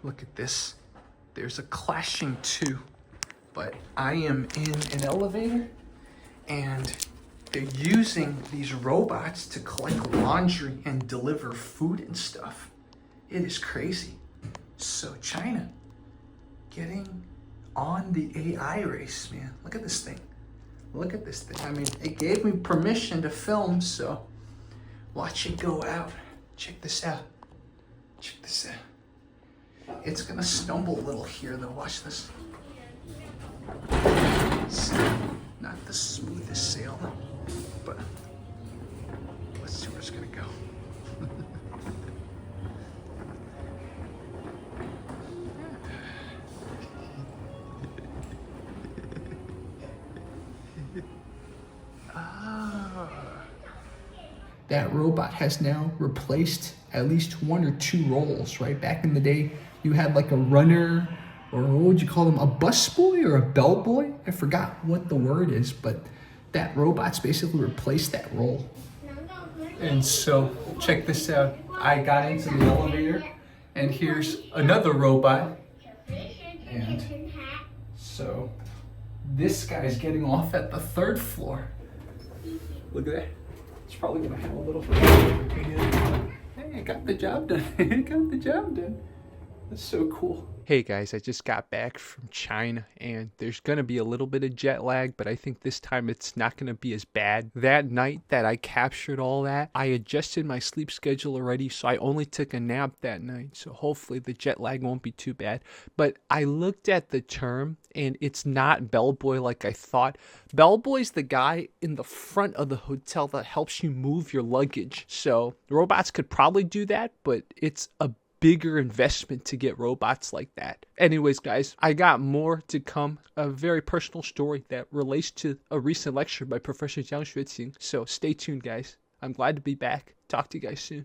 Look at this. There's a clashing too, but I am in an elevator and they're using these robots to collect laundry and deliver food and stuff. It is crazy. So China getting on the AI race, man. Look at this thing. Look at this thing. I mean, it gave me permission to film, so watch it go out. Check this out. Check this out. It's gonna stumble a little here though. Watch this. It's not the smoothest sail, but let's see where it's gonna go. That robot has now replaced at least 1 or 2 roles, right? Back in the day, you had like a runner, or what would you call them? A busboy or a bellboy? I forgot what the word is, but that robot's basically replaced that role. And so, check this out. I got into the elevator, and here's another robot. And so, this guy's getting off at the 3rd floor. Look at that. It's probably gonna have a little. Hey, I got the job done. I got the job done. That's so cool. Hey guys, I just got back from China and there's gonna be a little bit of jet lag, but I think this time it's not gonna be as bad. That night that I captured all that, I adjusted my sleep schedule already, so I only took a nap that night. So hopefully the jet lag won't be too bad. But I looked at the term and it's not bellboy like I thought. Bellboy's the guy in the front of the hotel that helps you move your luggage. So robots could probably do that, but it's a bigger investment to get robots like that. Anyways, guys, I got more to come. A very personal story that relates to a recent lecture by Professor Jiang Xueqing. So stay tuned, guys. I'm glad to be back. Talk to you guys soon.